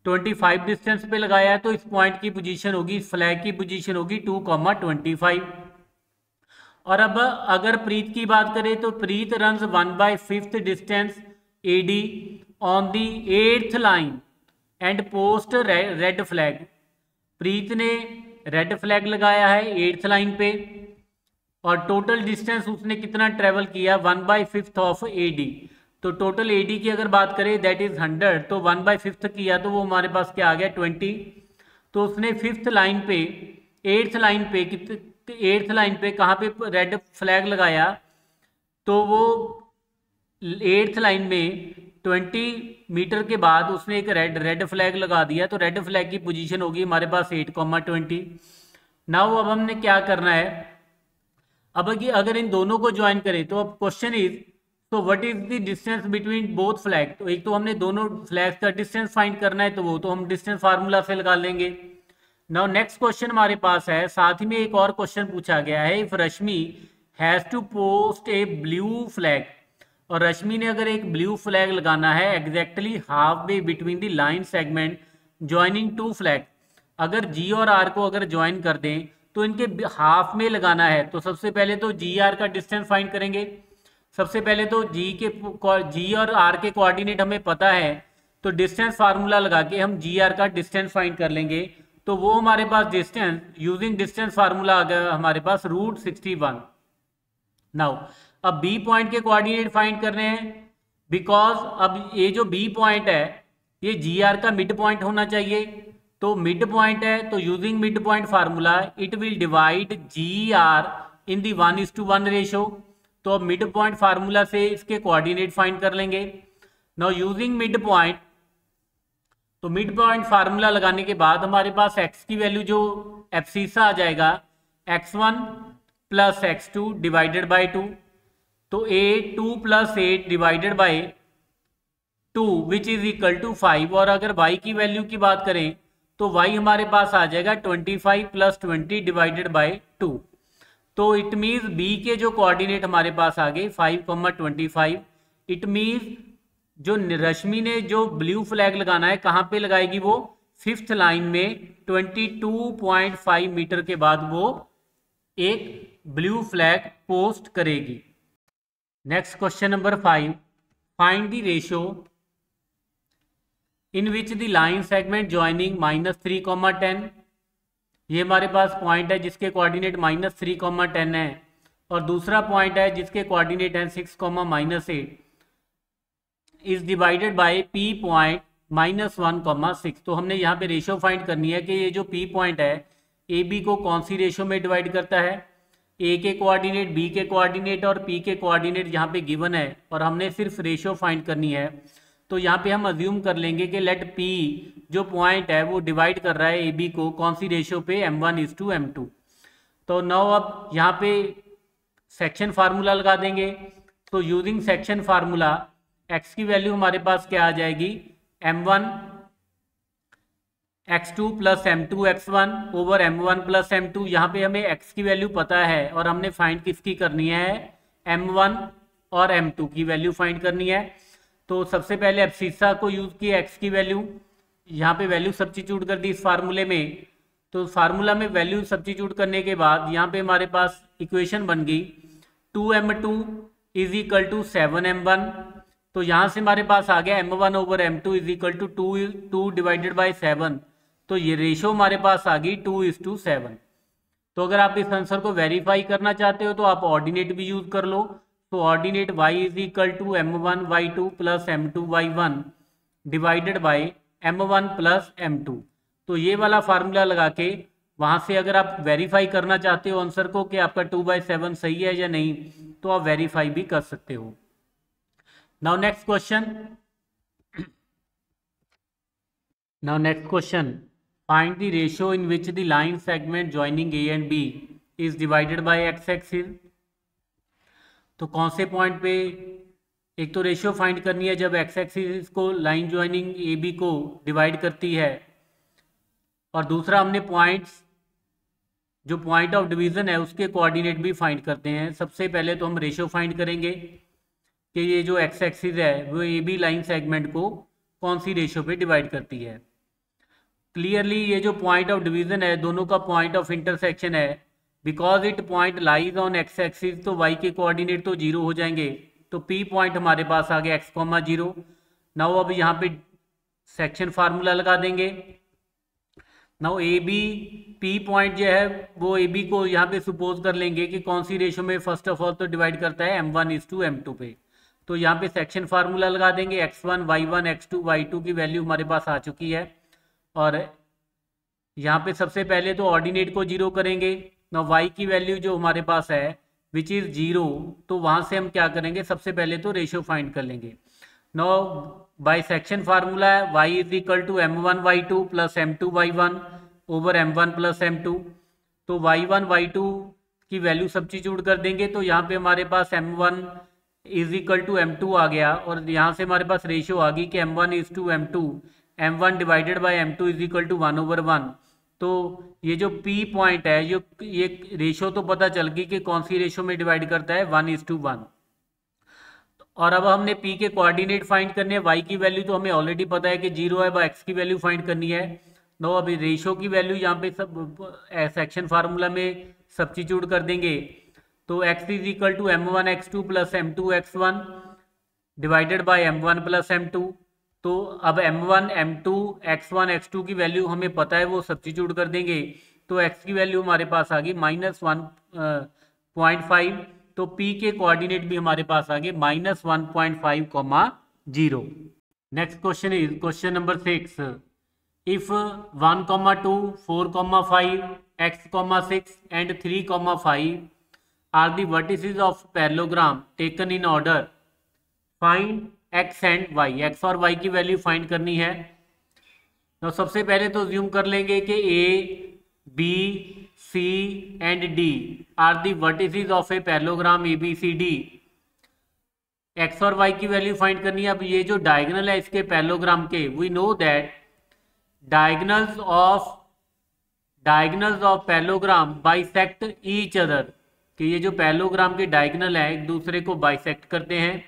25 डिस्टेंस पे लगाया है, तो इस पॉइंट की पोजीशन होगी, इस फ्लैग की पोजीशन होगी 2,25। और अब अगर प्रीत की बात करें तो Preet runs 1/5 distance A D on the 8th line and post red flag. Preet ने रेड फ्लैग लगाया है 8th लाइन पे, और टोटल डिस्टेंस उसने कितना ट्रेवल किया, 1/5 ऑफ एडी। तो टोटल एडी की अगर बात करें दैट इज 100, तो 1/5 किया तो वो हमारे पास क्या आ गया, 20। तो उसने 5th लाइन पे, 8th लाइन पे कहाँ पे रेड फ्लैग लगाया, तो वो 8th लाइन में 20 मीटर के बाद उसने एक रेड फ्लैग लगा दिया। तो रेड फ्लैग की पोजीशन होगी हमारे पास 8,20। नाउ अब हमने क्या करना है, अब अगर इन दोनों को ज्वाइन करें तो अब क्वेश्चन इज, तो what is the distance between both flag. तो एक तो हमने दोनों फ्लैग का डिस्टेंस फाइंड करना है, तो वो तो हम डिस्टेंस फार्मूला से लगा लेंगे। नाउ नेक्स्ट क्वेश्चन हमारे पास है, साथ ही में एक और क्वेश्चन पूछा गया है, if Rashmi has to post a blue flag, और रश्मि ने अगर एक ब्लू फ्लैग लगाना है exactly half way between the line segment joining two flag. अगर जी और आर को अगर ज्वाइन कर दें तो इनके हाफ में लगाना है, तो सबसे पहले तो जी आर का डिस्टेंस फाइंड करेंगे। सबसे पहले तो जी और आर के कोऑर्डिनेट हमें पता है, तो डिस्टेंस फार्मूला लगा के हम जी आर का डिस्टेंस फाइंड कर लेंगे। तो वो हमारे पास डिस्टेंस यूजिंग डिस्टेंस फार्मूला आ गया हमारे पास √61। नाउ अब बी पॉइंट के कोऑर्डिनेट फाइंड करने हैं, बिकॉज अब ये जो बी पॉइंट है ये जी आर का मिड पॉइंट होना चाहिए। तो मिड पॉइंट है, तो using mid point formula it will divide G R in the 1:1 ratio. तो अब मिड पॉइंट फार्मूला से इसके कोऑर्डिनेट फाइंड कर लेंगे। नाउ यूजिंग मिड पॉइंट, तो मिड पॉइंट फार्मूला लगाने के बाद हमारे पास x की वैल्यू जो एब्सिसा आ जाएगा, x1 + x2 डिवाइडेड बाई 2। तो 2 + 8 divided by 2 which is equal to 5। और अगर y की वैल्यू की बात करें तो y हमारे पास आ जाएगा 25 + 20 डिवाइडेड बाई 2। तो इट मीन्स b के जो कोऑर्डिनेट हमारे पास आ गए 5,25। इट मीन्स जो रश्मि ने जो ब्लू फ्लैग लगाना है कहाँ पे लगाएगी, वो 5th लाइन में 22.5 मीटर के बाद वो एक ब्लू फ्लैग पोस्ट करेगी। Next question number 5, find the ratio in which the line segment joining -3,10। ये हमारे पास पॉइंट है जिसके कोऑर्डिनेट -3,10 है, और दूसरा पॉइंट है जिसके कोऑर्डिनेट है 6,-8 is divided by P point -1,6। तो हमने यहाँ पे रेशियो फाइंड करनी है कि ये जो P पॉइंट है ए बी को कौन सी रेशियो में डिवाइड करता है, ए के कोऑर्डिनेट, बी के कोऑर्डिनेट और P के कोऑर्डिनेट यहाँ पे गिवन है, और हमने सिर्फ रेशियो फाइंड करनी है। तो यहाँ पे हम अज्यूम कर लेंगे कि लेट P जो पॉइंट है वो डिवाइड कर रहा है ए बी को कौन सी रेशियो पे, M1:M2। तो नाउ अब यहाँ पे सेक्शन फार्मूला लगा देंगे। तो यूजिंग सेक्शन फार्मूला x की वैल्यू हमारे पास क्या आ जाएगी, m1 x2 + m2 x1 over m1 + m2। यहाँ पे हमें x की वैल्यू पता है और हमने फाइंड किसकी करनी है, m1 और m2 की वैल्यू फाइंड करनी है। तो सबसे पहले एब्सिसा को यूज किया, x की वैल्यू, यहाँ पे वैल्यू सब्स्टिट्यूट कर दी इस फार्मूले में। तो फार्मूला में वैल्यू सब्स्टिट्यूट करने के बाद यहाँ पे हमारे पास इक्वेशन बन गई 2m2 = 7m1। तो यहाँ से हमारे पास आ गया m1/m2 = 2 डिवाइडेड बाई 7। तो ये रेशो हमारे पास आ गई 2:7। तो अगर आप इस आंसर को वेरीफाई करना चाहते हो तो आप ऑर्डिनेट भी यूज कर लो। तो ordinate y = m1/2 + m2/1 divided by m1 + m2। तो ये वाला फार्मूला लगा के वहाँ से अगर आप वेरीफाई करना चाहते हो आंसर को कि आपका 2/7 सही है या नहीं, तो आप वेरीफाई भी कर सकते हो। Now next question. Find the ratio in which the line segment joining A and B is divided by x-axis. तो कौन से पॉइंट पे एक तो रेशियो फाइंड करनी है जब एक्स एक्सिस को लाइन ज्वाइनिंग ए बी को डिवाइड करती है, और दूसरा हमने पॉइंट्स जो पॉइंट ऑफ डिवीज़न है उसके कोऑर्डिनेट भी फाइंड करते हैं। सबसे पहले तो हम रेशियो फाइंड करेंगे कि ये जो एक्स एक्सिस है वो ए बी लाइन सेगमेंट को कौन सी रेशियो पे डिवाइड करती है। क्लियरली ये जो पॉइंट ऑफ डिवीज़न है दोनों का पॉइंट ऑफ इंटरसेक्शन है, because it point lies on x axis, तो वाई के कोऑर्डिनेट तो जीरो हो जाएंगे। तो पी पॉइंट हमारे पास आ गया एक्स कॉमा जीरो। नाउ अब यहाँ पे सेक्शन फार्मूला लगा देंगे। Now A B P point जो है वो ए बी को यहाँ पे सपोज कर लेंगे कि कौन सी रेशो में फर्स्ट ऑफ ऑल तो डिवाइड करता है m1:m2 पे। तो यहाँ पे सेक्शन फार्मूला लगा देंगे, x1 y1 x2 y2 की वैल्यू हमारे पास आ चुकी है। और यहाँ पे सबसे पहले तो ऑर्डिनेट को जीरो करेंगे। ना y की वैल्यू जो हमारे पास है विच इज़ जीरो, तो वहाँ से हम क्या करेंगे, सबसे पहले तो रेशियो फाइंड कर लेंगे। नो बाय सेक्शन फार्मूला है y is equal to m1 y2 plus m2 y1 over m1 plus m2। तो y1 y2 की वैल्यू सब्स्टिट्यूट कर देंगे, तो यहाँ पे हमारे पास m1 is equal to m2 आ गया, और यहाँ से हमारे पास रेशियो आ गई कि m1 is to m2, m1 divided by m2 is equal to 1/1। तो ये जो p पॉइंट है ये रेशियो तो पता चल गई कि कौन सी रेशियो में डिवाइड करता है, 1:1। और अब हमने p के कोऑर्डिनेट फाइंड करने हैं। y की वैल्यू तो हमें ऑलरेडी पता है कि 0 है, x की वैल्यू फाइंड करनी है। नो अभी रेशियो की वैल्यू यहाँ पे सब सेक्शन फार्मूला में सब्स्टिट्यूट कर देंगे। तो x is equal to m1 x2 plus m2 x1 divided by m1 plus m2। तो अब m1 m2 x1 x2 की वैल्यू हमें पता है, वो सब्स्टिट्यूट कर देंगे। तो x की वैल्यू हमारे पास आ गई -1.5। तो p के कोऑर्डिनेट भी हमारे पास आ गए -1.5, 0। Next question is question number 6। If 1, 2, 4, 5, x, 6 and 3, 5 are the vertices of parallelogram taken in order, find x and y। x और y की वैल्यू फाइंड करनी है। तो सबसे पहले तो ज्यूम कर लेंगे कि a, b, c and d are the vertices of a parallelogram ABCD। x और y की वैल्यू फाइंड करनी है। अब ये जो डायगोनल है इसके पैरेललोग्राम के, we know that diagonals of parallelogram bisect each other, कि ये जो पैरेललोग्राम के डायगोनल है एक दूसरे को बाइसेक्ट करते हैं।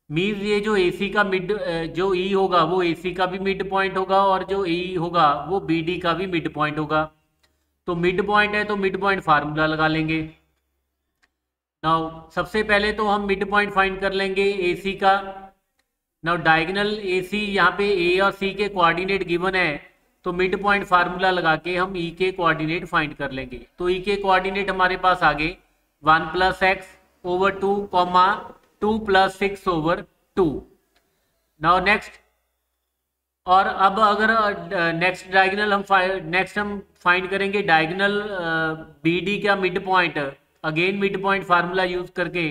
मीन्स ये जो AC का मिड जो E होगा वो AC का भी मिड पॉइंट होगा, और जो E होगा वो BD का भी मिड पॉइंट होगा। तो मिड पॉइंट है तो मिड पॉइंट फार्मूला लगा लेंगे। नाउ सबसे पहले तो हम मिड पॉइंट फाइंड कर लेंगे AC का। नाउ डायगोनल AC यहाँ पे A और C के कोऑर्डिनेट गिवन है, तो मिड पॉइंट फार्मूला लगा के हम E के कोऑर्डिनेट फाइंड कर लेंगे। तो E के कोऑर्डिनेट हमारे पास आ गए 1 + x over 2, 2 + 6 over 2। Now next, और अब अगर नेक्स्ट डायगोनल हम फाइंड करेंगे डायगोनल BD का mid point, again mid point formula use करके।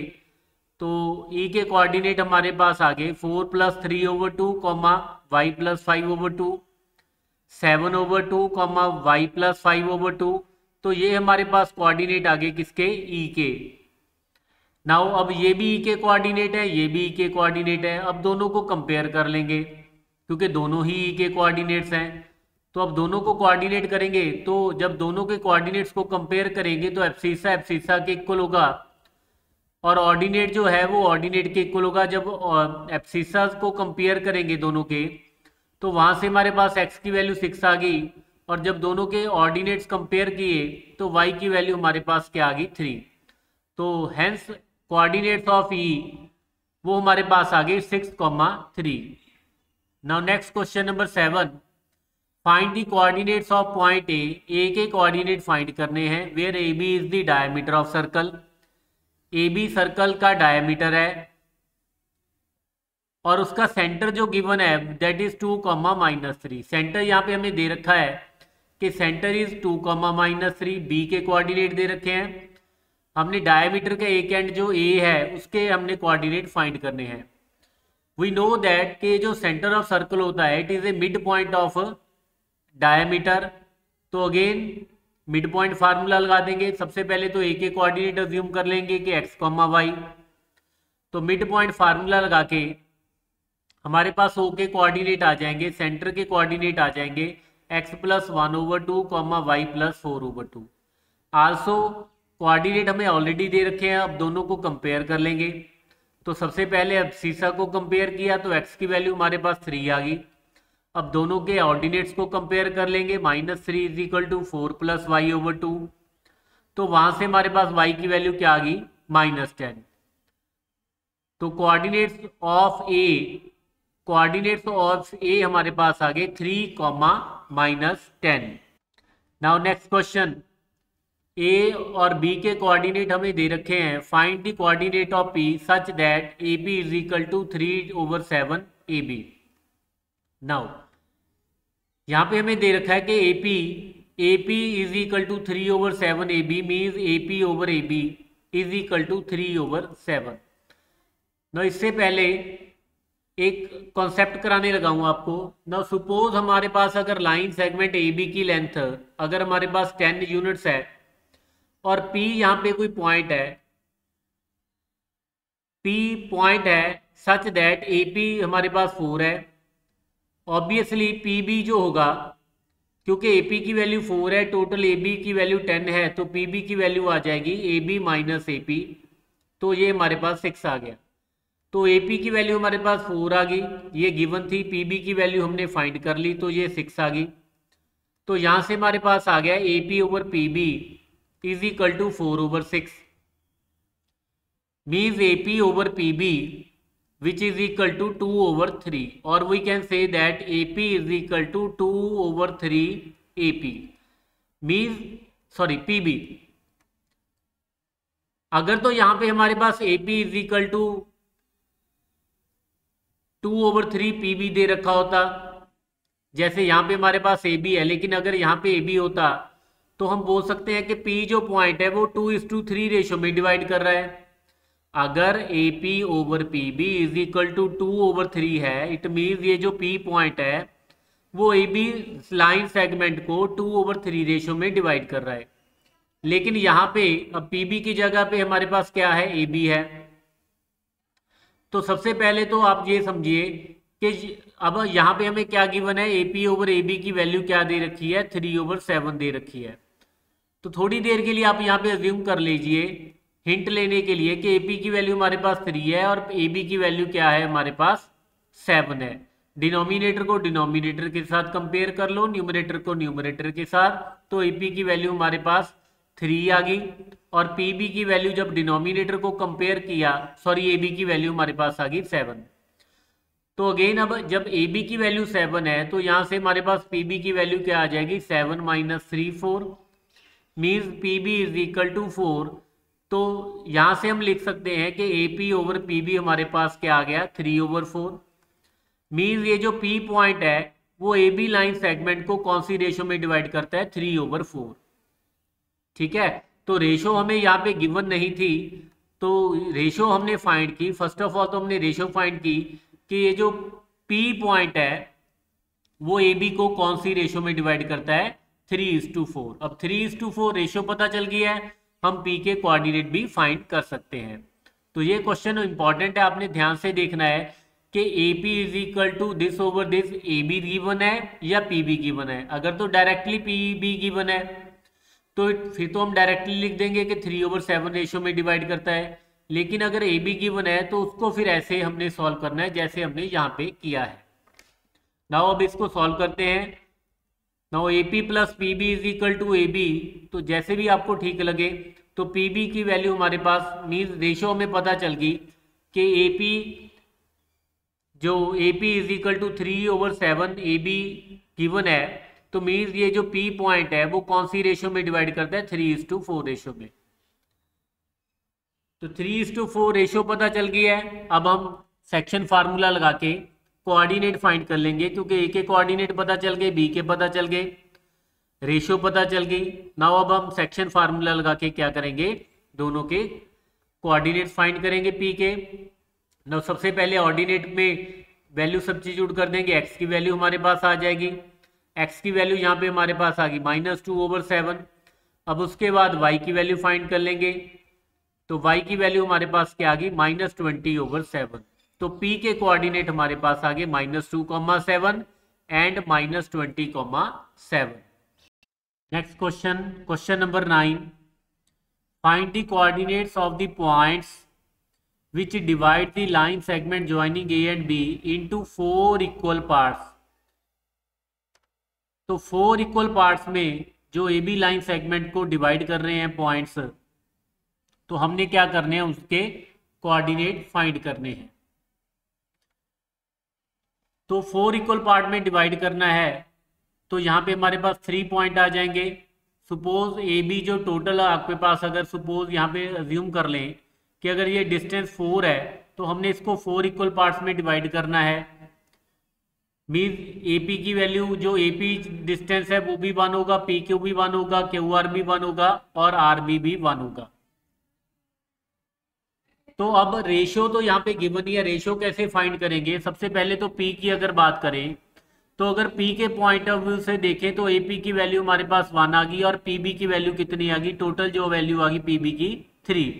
तो E के कोऑर्डिनेट हमारे पास आ गए 4 + 3 over 2, y + 5 over 2, 7 over 2, y + 5 over 2। तो ये हमारे पास कोऑर्डिनेट आ गए किसके, E के। नाउ अब ये भी E के कोऑर्डिनेट है, ये भी E के कोऑर्डिनेट है। अब दोनों को कंपेयर कर लेंगे क्योंकि दोनों ही E के कोऑर्डिनेट्स हैं। तो अब दोनों को कोऑर्डिनेट करेंगे, तो जब दोनों के कोऑर्डिनेट्स को कंपेयर करेंगे तो एब्सिसा के इक्वल होगा, और ऑर्डिनेट जो है वो ऑर्डिनेट के इक्वल होगा। जब एब्सिसा को कंपेयर करेंगे दोनों के, तो वहाँ से हमारे पास x की वैल्यू 6 आ गई, और जब दोनों के ऑर्डिनेट्स कंपेयर किए तो y की वैल्यू हमारे पास क्या आ गई, 3। तो हेंस कोऑर्डिनेट्स ऑफ E वो हमारे पास आ गई 6, 3। Now next question number 7। Find the coordinates of point A के कोऑर्डिनेट फाइंड करने हैं, where AB is the diameter of circle. AB circle का डायमीटर है, और उसका सेंटर जो गिवन है दैट इज 2, -3। सेंटर यहाँ पे हमें दे रखा है कि सेंटर इज 2, -3। B के कोऑर्डिनेट दे रखे हैं। हमने डायमीटर का एक एंड जो A है उसके हमने कोऑर्डिनेट फाइंड करने हैं। वी नो दैट कि जो सेंटर ऑफ सर्कल होता है it is a mid point of diameter. तो अगेन मिड पॉइंट फार्मूला लगा देंगे। सबसे पहले तो A के कोऑर्डिनेट अज्यूम कर लेंगे कि x, y। तो मिड पॉइंट फार्मूला लगा के हमारे पास ओ के कोऑर्डिनेट आ जाएंगे, सेंटर के कोऑर्डिनेट आ जाएंगे x+1/2 y+4/2। आल्सो कोऑर्डिनेट हमें ऑलरेडी दे रखे हैं, अब दोनों को कंपेयर कर लेंगे। तो सबसे पहले अब सीसा को कंपेयर किया तो x की वैल्यू हमारे पास 3 आ गई। अब दोनों के ऑर्डिनेट्स को कंपेयर कर लेंगे, -3 = 4 + y/2। तो वहां से हमारे पास y की वैल्यू क्या आ गई, -10। तो कोऑर्डिनेट्स ऑफ ए हमारे पास आ गए 3, -10। नाउ नेक्स्ट क्वेश्चन, ए और बी के कोऑर्डिनेट हमें दे रखे हैं। Find the coordinate of P such that A B = 3/7 AB। Now यहाँ पे हमें दे रखा है कि A P = 3/7 AB means AP/AB = 3/7। ना इससे पहले एक कॉन्सेप्ट कराने लगा हूं आपको। ना सपोज हमारे पास अगर लाइन सेगमेंट ए बी की लेंथ अगर हमारे पास 10 यूनिट्स है और P यहाँ पे कोई पॉइंट है, P पॉइंट है सच दैट AP हमारे पास 4 है। ऑब्वियसली PB जो होगा, क्योंकि AP की वैल्यू 4 है, टोटल AB की वैल्यू 10 है, तो PB की वैल्यू आ जाएगी AB - AP। तो ये हमारे पास 6 आ गया। तो AP की वैल्यू हमारे पास 4 आ गई, ये गिवन थी। PB की वैल्यू हमने फाइंड कर ली, तो ये 6 आ गई। तो यहाँ से हमारे पास आ गया AP/PB = 4/6 means AP/PB which is equal to 2/3, or we can say that AP is equal to 2/3 AP means PB। अगर तो यहाँ पे हमारे पास AP is equal to 2/3 PB दे रखा होता, जैसे यहाँ पे हमारे पास AB है, लेकिन अगर यहाँ पे AB होता तो हम बोल सकते हैं कि P जो पॉइंट है वो 2:3 रेशो में डिवाइड कर रहा है। अगर AP/PB = 2/3 है, इट मीन्स ये जो P पॉइंट है वो AB लाइन सेगमेंट को 2/3 रेशो में डिवाइड कर रहा है। लेकिन यहाँ पे अब PB की जगह पे हमारे पास क्या है, AB है। तो सबसे पहले तो आप ये समझिए कि अब यहाँ पे हमें क्या गिवन है, AP/AB की वैल्यू क्या दे रखी है, 3/7 दे रखी है। तो थोड़ी देर के लिए आप यहाँ पे अज्यूम कर लीजिए हिंट लेने के लिए कि AP की वैल्यू हमारे पास 3 है और AB की वैल्यू क्या है, हमारे पास 7 है। डिनोमिनेटर को डिनोमिनेटर के साथ कंपेयर कर लो, न्यूमरेटर को न्यूमरेटर के साथ। तो AP की वैल्यू हमारे पास 3 आ गई और PB की वैल्यू जब डिनोमिनेटर को कंपेयर किया, AB की वैल्यू हमारे पास आ गई 7। तो अगेन अब जब AB की वैल्यू 7 है तो यहाँ से हमारे पास PB की वैल्यू क्या आ जाएगी, 7 - 3 4 मीन्स PB = 4। तो यहाँ से हम लिख सकते हैं कि AP/PB हमारे पास क्या आ गया, 3/4 मीन्स ये जो P पॉइंट है वो AB लाइन सेगमेंट को कौन सी रेशो में डिवाइड करता है, 3/4। ठीक है, तो रेशो हमें यहाँ पे गिवन नहीं थी, तो रेशो हमने फाइंड की। फर्स्ट ऑफ ऑल तो हमने रेशो फाइंड की कि ये जो P पॉइंट है वो AB को कौन सी रेशो में डिवाइड करता है, 3:4। अब 3:4 रेशो पता चल गया है, हम P के कोऑर्डिनेट भी फाइंड कर सकते हैं। तो ये क्वेश्चन इंपॉर्टेंट है, आपने ध्यान से देखना है कि AP = this/this AB गिवन है या PB गिवन है। अगर तो डायरेक्टली PB गिवन है तो फिर तो हम डायरेक्टली लिख देंगे कि 3/7 रेशो में डिवाइड करता है। लेकिन अगर AB गिवन है तो उसको फिर ऐसे हमने सॉल्व करना है जैसे हमने यहाँ पे किया है। नाउ अब इसको सॉल्व करते हैं। नाउ AP + PB = AB, तो जैसे भी आपको ठीक लगे। तो PB की वैल्यू हमारे पास मीन्स रेशो हमें पता चल गई कि AP = 3/7 AB गिवन है, तो मीन्स ये जो P पॉइंट है वो कौन सी रेशो में डिवाइड करता है, 3:4 रेशो में। तो 3:4 रेशो पता चल गया है। अब हम सेक्शन फार्मूला लगा के कोऑर्डिनेट फाइंड कर लेंगे, क्योंकि A के कोऑर्डिनेट पता चल गए, B के पता चल गए, रेशो पता चल गई। नाउ अब हम सेक्शन फार्मूला लगा के क्या करेंगे, दोनों के कोऑर्डिनेट फाइंड करेंगे P के। नाउ सबसे पहले ऑर्डिनेट में वैल्यू सब्स्टिट्यूट कर देंगे, x की वैल्यू हमारे पास आ जाएगी। x की वैल्यू यहाँ पे हमारे पास आ गई -2/7। अब उसके बाद y की वैल्यू फाइंड कर लेंगे। तो y की वैल्यू हमारे पास क्या आ गई -20/7। तो p के कोऑर्डिनेट हमारे पास आ गए -2,7 and -20,7। Next question, question number 9, find the coordinates of the points which divide the line segment joining A and B into 4 equal parts। तो 4 इक्वल पार्ट्स में जो ए बी लाइन सेगमेंट को डिवाइड कर रहे हैं पॉइंट्स, तो हमने क्या करने हैं, उसके कोऑर्डिनेट फाइंड करने हैं। तो 4 इक्वल पार्ट में डिवाइड करना है, तो यहाँ पे हमारे पास 3 पॉइंट आ जाएंगे। सपोज ए बी जो टोटल आपके पास, अगर सपोज यहाँ पे अज्यूम कर लें कि अगर ये डिस्टेंस 4 है, तो हमने इसको 4 इक्वल पार्ट्स में डिवाइड करना है। मीन AP की वैल्यू, जो AP डिस्टेंस है वो भी 1 होगा, PQ भी 1 होगा, QR भी 1 होगा और RB भी 1 होगा। तो अब रेशियो तो यहाँ पे गिवन ही है, रेशियो कैसे फाइंड करेंगे? सबसे पहले तो P की अगर बात करें, तो अगर P के पॉइंट ऑफ व्यू से देखें तो AP की वैल्यू हमारे पास 1 आ गई और PB की वैल्यू कितनी आ गई? टोटल जो वैल्यू आ गई PB की 3।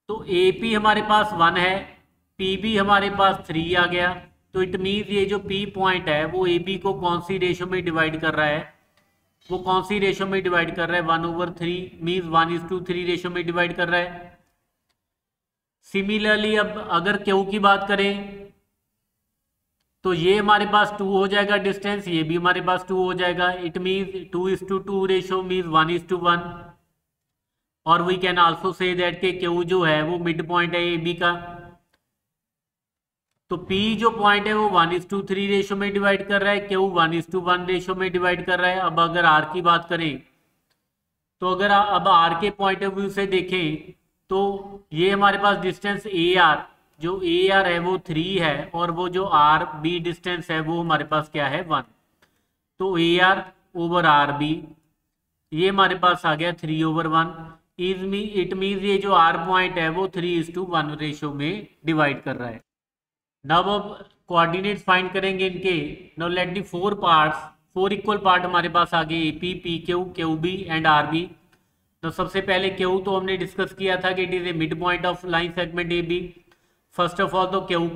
तो AP हमारे पास 1 है, PB हमारे पास 3 आ गया। तो इट मीन्स ये जो P पॉइंट है वो AB को कौन सी रेशियो में डिवाइड कर रहा है? वो कौन सी रेशियो में डिवाइड कर रहा है? 1/3, मीन्स 1:3 रेशियो में डिवाइड कर रहा है। सिमिलरली अब अगर Q की बात करें, तो ये हमारे पास 2 हो जाएगा डिस्टेंस, ये भी हमारे पास 2 हो जाएगा। It means 2:2 ratio means 1:1। और we can also say that के Q जो है वो मिड पॉइंट है AB का। तो P जो पॉइंट है वो 1:3 रेशियो में डिवाइड कर रहा है, Q 1:1 रेशियो में डिवाइड कर रहा है। अब अगर R की बात करें, तो अगर अब R के पॉइंट ऑफ व्यू से देखें, तो ये हमारे पास डिस्टेंस AR, जो AR है वो 3 है और वो जो RB डिस्टेंस है वो हमारे पास क्या है? 1। तो AR/RB ये हमारे पास आ गया 3/1। इट मीन्स ये जो R पॉइंट है वो 3:1 रेशियो में डिवाइड कर रहा है। नाउ अब कोऑर्डिनेट्स फाइंड करेंगे इनके। Now let the 4 parts, 4 equal part हमारे पास आ गए AP, PQ, QB and RB। तो सबसे पहले Q तो हमने डिस्कस किया था कि it is a mid point of line segment AB। First of all तो Q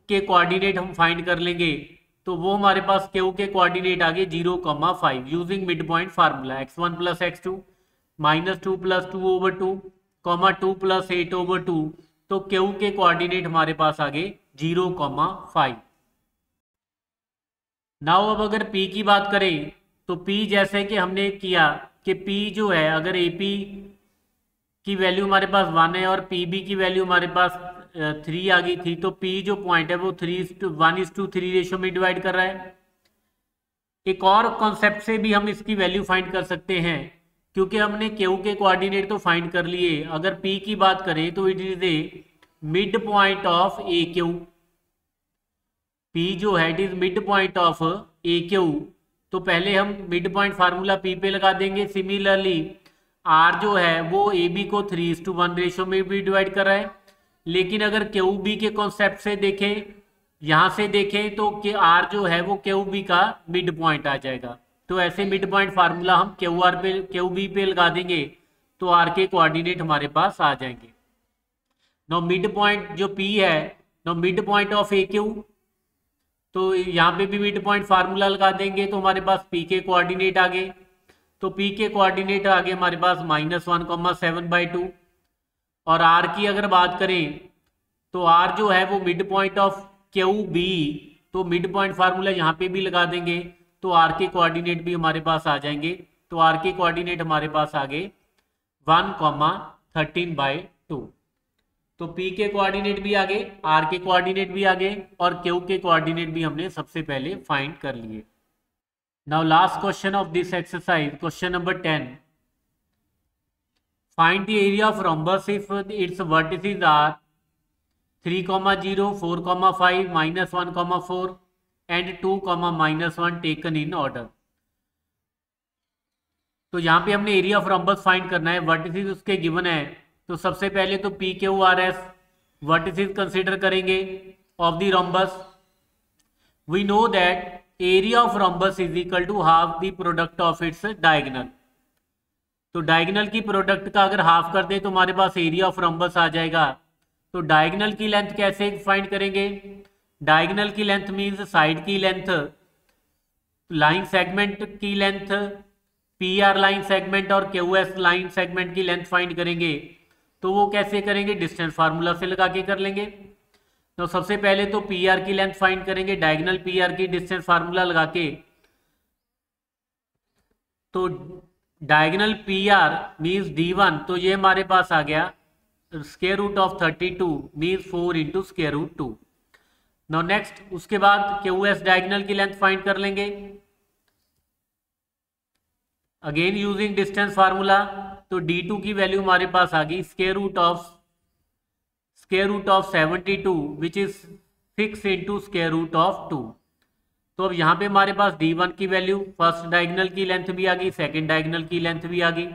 के कोऑर्डिनेट हम फाइंड कर लेंगे। तो वो हमारे पास Q के कोऑर्डिनेट आ गए 0,5 using mid point formula x1 + x2 -2 + 2/2, 2 + 8/2। तो Q के कोऑर्डिनेट हमारे पास आ गए 0,5। नाउ अब अगर P की बात करें, तो P जैसे कि हमने किया कि P जो है, अगर AP की वैल्यू हमारे पास 1 है और PB की वैल्यू हमारे पास 3 आ गई थी, तो P जो पॉइंट है वो 1:3 रेशियो में डिवाइड कर रहा है। एक और कॉन्सेप्ट से भी हम इसकी वैल्यू फाइंड कर सकते हैं, क्योंकि हमने Q के कोऑर्डिनेट तो फाइंड कर लिए। अगर P की बात करें तो it is a mid point of AQ। P जो है it is mid point of AQ। तो पहले हम मिड पॉइंट फार्मूला P पे लगा देंगे। सिमिलरली R जो है वो AB को 3:1 रेशियो में भी डिवाइड कर रहा है। लेकिन अगर QB के कॉन्सेप्ट से देखें, यहाँ से देखें, तो कि R जो है वो QB का मिड पॉइंट आ जाएगा। तो ऐसे मिड पॉइंट फार्मूला हम QB पे लगा देंगे, तो R के कोऑर्डिनेट हमारे पास आ जाएंगे। नो मिड पॉइंट जो P है, now mid point of AQ, तो यहाँ पे भी मिड पॉइंट फार्मूला लगा देंगे, तो हमारे पास P के कोऑर्डिनेट आ गए। तो P के कोऑर्डिनेट आ गए हमारे पास -1,7/2। और R की अगर बात करें, तो R जो है वो मिड पॉइंट ऑफ QB, तो मिड पॉइंट फार्मूला यहाँ पे भी लगा देंगे, तो R के कोऑर्डिनेट भी हमारे पास आ जाएंगे। तो R के कोऑर्डिनेट हमारे पास आ गए 1,13/2। तो P के कोऑर्डिनेट भी आ गए, R के कोऑर्डिनेट भी आ गए और Q के कोऑर्डिनेट भी हमने सबसे पहले फाइंड कर लिए। Now last question of this exercise, question number 10, find the area of rhombus if its vertices are 3,0, 4,5, -1,4 and 2,-1 taken in order। तो यहाँ पे हमने एरिया ऑफ rhombus फाइंड करना है, वर्टिसेस उसके गिवन है। तो सबसे पहले तो PQRS वर्टिसेस कंसीडर करेंगे of the rhombus। We know that area of rhombus is equal to half the product of its diagonal. तो डायगोनल की प्रोडक्ट का अगर हाफ कर दें तो हमारे पास एरिया ऑफ रम्बस आ जाएगा। तो डायगोनल की लेंथ कैसे फाइंड करेंगे? डायगोनल की लेंथ मींस साइड की लेंथ, लाइन सेगमेंट की length, P R line segment और क्यू एस लाइन सेगमेंट की लेंथ फाइंड करेंगे। तो वो कैसे करेंगे? डिस्टेंस फार्मूला से लगा के कर लेंगे। तो सबसे पहले तो पी आर की लेंथ फाइंड करेंगे, डायगोनल पी आर की डिस्टेंस फार्मूला लगा के। तो diagonal P R means D1, तो ये हमारे पास आ गया square root of 32 means 4 into square root 2। Now next, उसके बाद क्यू एस डायगोनल की लेंथ फाइंड कर लेंगे, अगेन यूजिंग डिस्टेंस फार्मूला। तो D2 की वैल्यू हमारे पास आ गई square root of 72 which is 6 into square root of 2। तो अब यहाँ पे हमारे पास D1 की वैल्यू, फर्स्ट डायगोनल की लेंथ भी आ गई, सेकंड डायगोनल की लेंथ भी आ गई।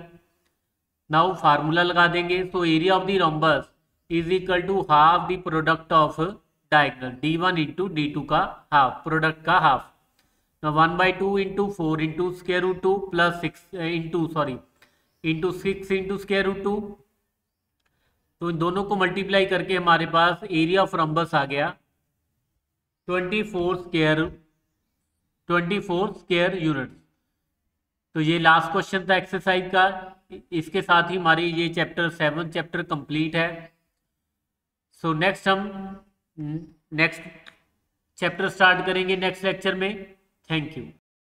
नाउ फार्मूला लगा देंगे। तो area of the rhombus is equal to half the product of diagonal D1 into D2 का हाफ, प्रोडक्ट का हाफ। 1/2 into 4 into square root 2 plus 6 into 6 into square root 2। तो इन दोनों को मल्टीप्लाई करके हमारे पास एरिया ऑफ रोम्बस आ गया 24 स्क्वायर यूनिट। तो ये लास्ट क्वेश्चन था एक्सरसाइज का। इसके साथ ही हमारी ये चैप्टर 7 चैप्टर कंप्लीट है। सो नेक्स्ट हम नेक्स्ट चैप्टर स्टार्ट करेंगे नेक्स्ट लेक्चर में। Thank you.